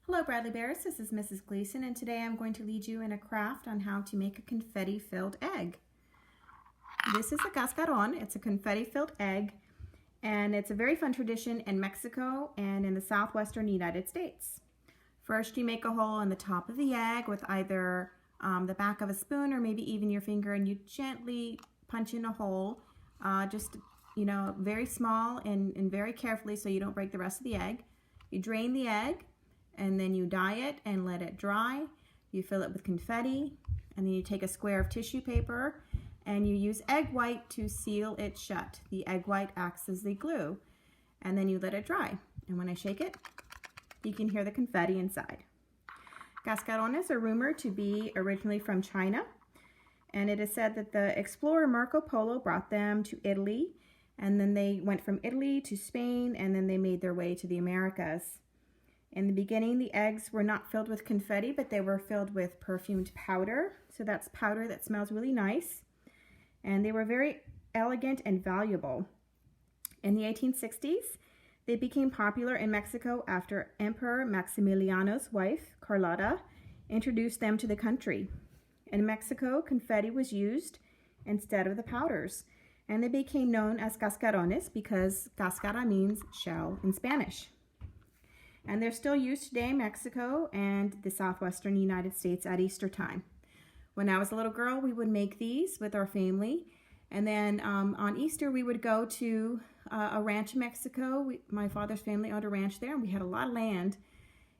Hello Bradley Bears, this is Mrs. Gleeson, and today I'm going to lead you in a craft on how to make a confetti-filled egg. This is a cascaron. It's a confetti-filled egg, and it's a very fun tradition in Mexico and in the southwestern United States. First, you make a hole in the top of the egg with either the back of a spoon or maybe even your finger, and you gently punch in a hole, very small and very carefully so you don't break the rest of the egg. You drain the egg, and then you dye it and let it dry. You fill it with confetti, and then you take a square of tissue paper and you use egg white to seal it shut. The egg white acts as the glue, and then you let it dry. And when I shake it, you can hear the confetti inside. Cascarones are rumored to be originally from China, and it is said that the explorer Marco Polo brought them to Italy, and then they went from Italy to Spain, and then they made their way to the Americas. In the beginning, the eggs were not filled with confetti, but they were filled with perfumed powder. So that's powder that smells really nice. And they were very elegant and valuable. In the 1860s, they became popular in Mexico after Emperor Maximiliano's wife, Carlotta, introduced them to the country. In Mexico, confetti was used instead of the powders, and they became known as cascarones because cascara means shell in Spanish. And they're still used today in Mexico and the southwestern United States at Easter time. When I was a little girl, we would make these with our family. And then on Easter, we would go to a ranch in Mexico. My father's family owned a ranch there, and we had a lot of land.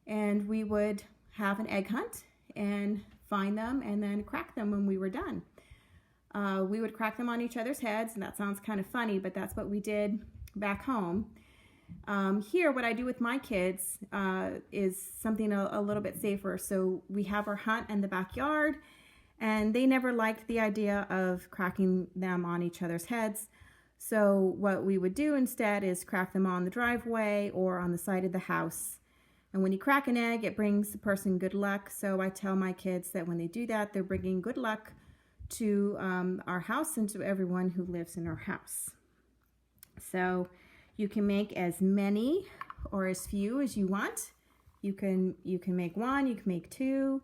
And we would have an egg hunt and find them and then crack them when we were done. We would crack them on each other's heads, and that sounds kind of funny, but that's what we did back home. Here, what I do with my kids is something a little bit safer. So we have our hunt in the backyard, and they never liked the idea of cracking them on each other's heads. So what we would do instead is crack them on the driveway or on the side of the house. And when you crack an egg, it brings the person good luck. So I tell my kids that when they do that, they're bringing good luck to our house and to everyone who lives in our house. So you can make as many or as few as you want. You can make one, you can make two.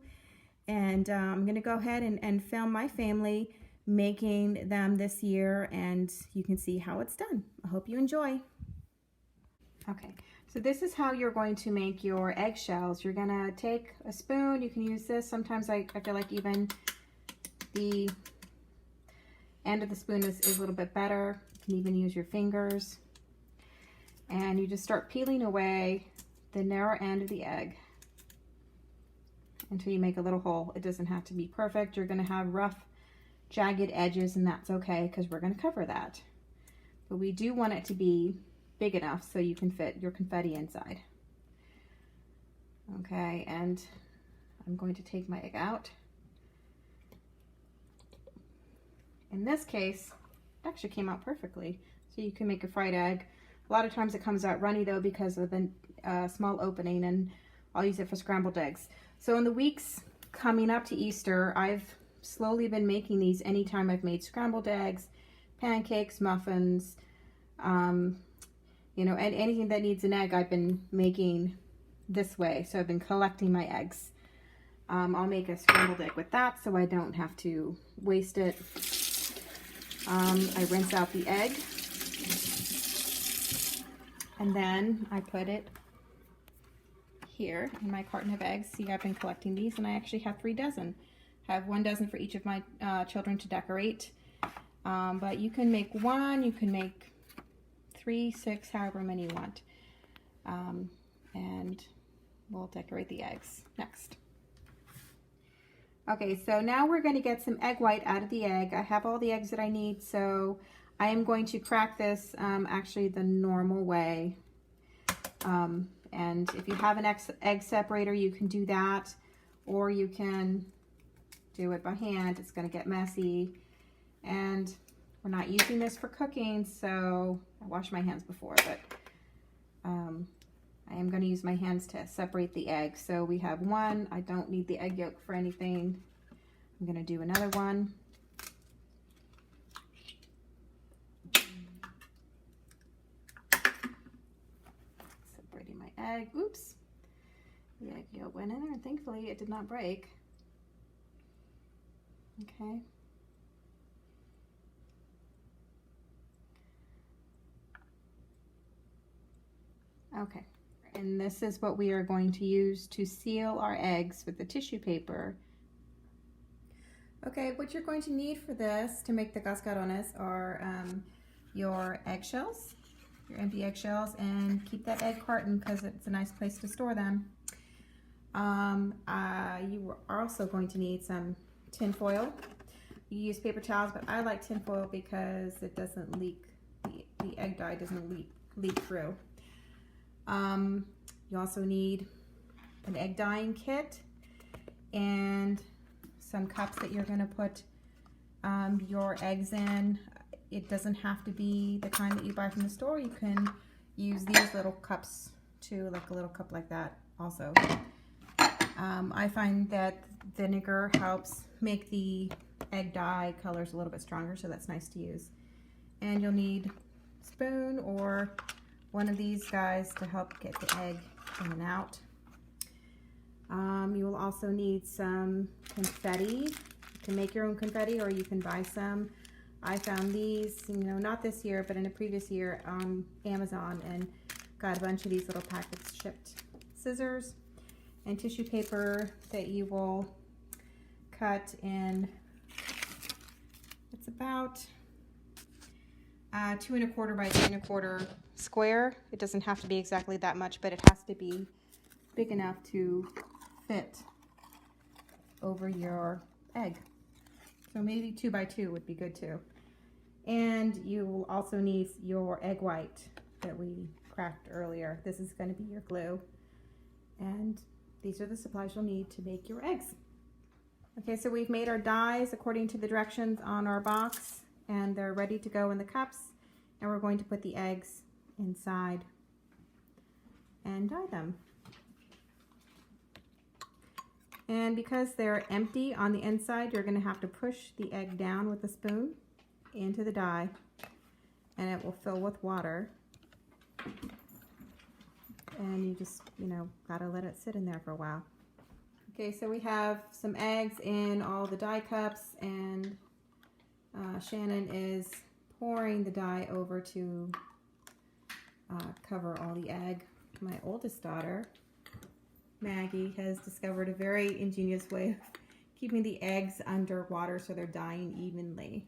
And I'm gonna go ahead and film my family making them this year, and you can see how it's done. I hope you enjoy. Okay, so this is how you're going to make your eggshells. You're gonna take a spoon, you can use this. Sometimes I feel like even the end of the spoon is a little bit better. You can even use your fingers. And you just start peeling away the narrow end of the egg until you make a little hole. It doesn't have to be perfect. You're going to have rough, jagged edges, and that's okay because we're going to cover that. But we do want it to be big enough so you can fit your confetti inside. Okay, and I'm going to take my egg out. In this case, it actually came out perfectly. So you can make a fried egg. A lot of times it comes out runny though because of the small opening, and I'll use it for scrambled eggs. So in the weeks coming up to Easter, I've slowly been making these anytime I've made scrambled eggs, pancakes, muffins, and anything that needs an egg I've been making this way. So I've been collecting my eggs. I'll make a scrambled egg with that so I don't have to waste it. I rinse out the egg. And then I put it here in my carton of eggs. See, I've been collecting these, and I actually have 3 dozen. I have 1 dozen for each of my children to decorate. But you can make 1, you can make 3, 6, however many you want. And we'll decorate the eggs next. Okay, so now we're going to get some egg white out of the egg. I have all the eggs that I need, so I am going to crack this actually the normal way. And if you have an egg separator, you can do that, or you can do it by hand. It's going to get messy, and we're not using this for cooking, so I washed my hands before, but I am going to use my hands to separate the egg. So we have 1. I don't need the egg yolk for anything. I'm going to do another one. Separating my egg. Oops. The egg yolk went in there, and thankfully it did not break. Okay. Okay, and this is what we are going to use to seal our eggs with the tissue paper. Okay, what you're going to need for this to make the cascarones are your eggshells, your empty eggshells, and keep that egg carton because it's a nice place to store them. You are also going to need some tin foil. You use paper towels, but I like tin foil because it doesn't leak, the egg dye doesn't leak through. You also need an egg dyeing kit and some cups that you're going to put your eggs in. It doesn't have to be the kind that you buy from the store. You can use these little cups too, like a little cup like that also. I find that vinegar helps make the egg dye colors a little bit stronger, so that's nice to use. And you'll need a spoon or one of these guys to help get the egg in and out. You will also need some confetti. You can make your own confetti or you can buy some. I found these, not this year, but in a previous year on Amazon, and got a bunch of these little packets shipped. Scissors and tissue paper that you will cut in, it's about 2 1/4 by 3 1/4 square. It doesn't have to be exactly that much, but it has to be big enough to fit over your egg. So maybe 2 by 2 would be good too. And you will also need your egg white that we cracked earlier. This is going to be your glue. And these are the supplies you'll need to make your eggs. Okay, so we've made our dyes according to the directions on our box, and they're ready to go in the cups. And we're going to put the eggs inside and dye them. And because they're empty on the inside, you're going to have to push the egg down with a spoon into the dye, and it will fill with water. And you just, gotta let it sit in there for a while. Okay, so we have some eggs in all the dye cups, and Shannon is pouring the dye over to cover all the egg. My oldest daughter, Maggie, has discovered a very ingenious way of keeping the eggs under water so they're dyeing evenly.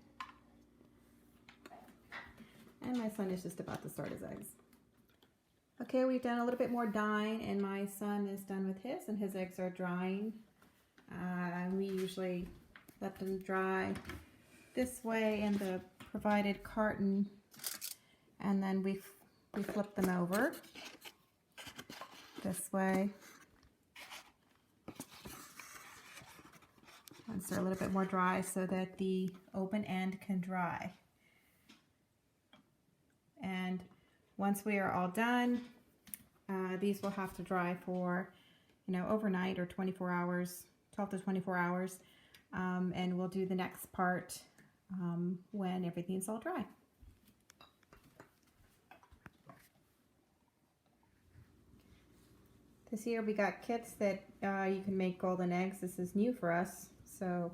And my son is just about to start his eggs. Okay, we've done a little bit more dyeing, and my son is done with his, and his eggs are drying. We usually let them dry this way in the provided carton, and then we flip them over this way. Once they're a little bit more dry so that the open end can dry. And once we are all done, these will have to dry for, overnight or 24 hours, 12 to 24 hours. And we'll do the next part when everything's all dry. This year we got kits that you can make golden eggs. This is new for us. So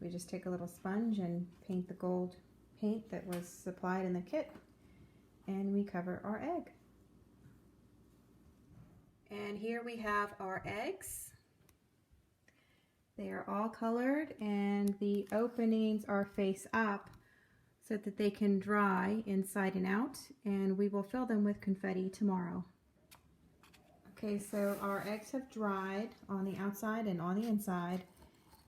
we just take a little sponge and paint the gold paint that was supplied in the kit, and we cover our egg. And here we have our eggs. They are all colored, and the openings are face up so that they can dry inside and out, and we will fill them with confetti tomorrow. Okay, so our eggs have dried on the outside and on the inside,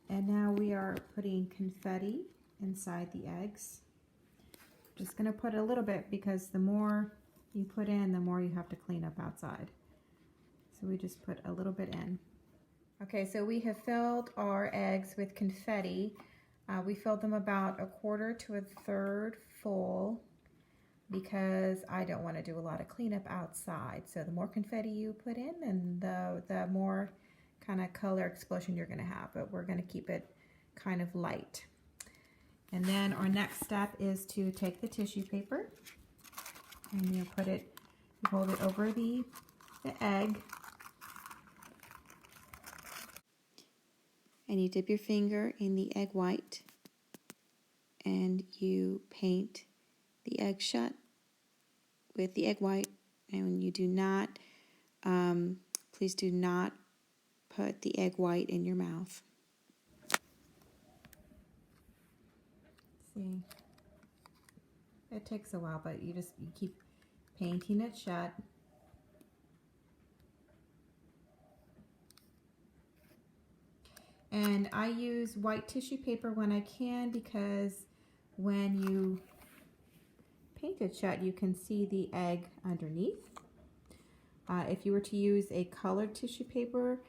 and now we are putting confetti inside the eggs. Just going to put a little bit because the more you put in, the more you have to clean up outside. So we just put a little bit in. Okay, so we have filled our eggs with confetti. We filled them about 1/4 to 1/3 full because I don't want to do a lot of cleanup outside. So the more confetti you put in, and the more kind of color explosion you're going to have, but we're going to keep it kind of light. And then our next step is to take the tissue paper, and you hold it over the egg, and you dip your finger in the egg white and you paint the egg shut with the egg white, and you do not, please do not put the egg white in your mouth. See, it takes a while, but you keep painting it shut. And I use white tissue paper when I can, because when you paint it shut, you can see the egg underneath. If you were to use a colored tissue paper,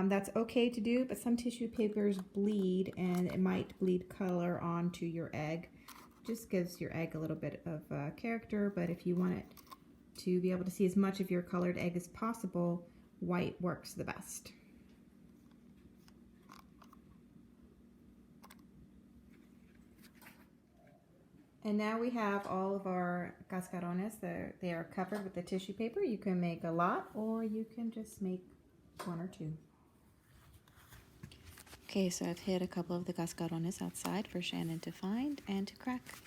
that's okay to do, but some tissue papers bleed, and it might bleed color onto your egg. Just gives your egg a little bit of character, but if you want it to be able to see as much of your colored egg as possible, white works the best. And now we have all of our cascarones. They are covered with the tissue paper. You can make a lot, or you can just make one or two. Okay, so I've hid a couple of the cascarones outside for Shannon to find and to crack.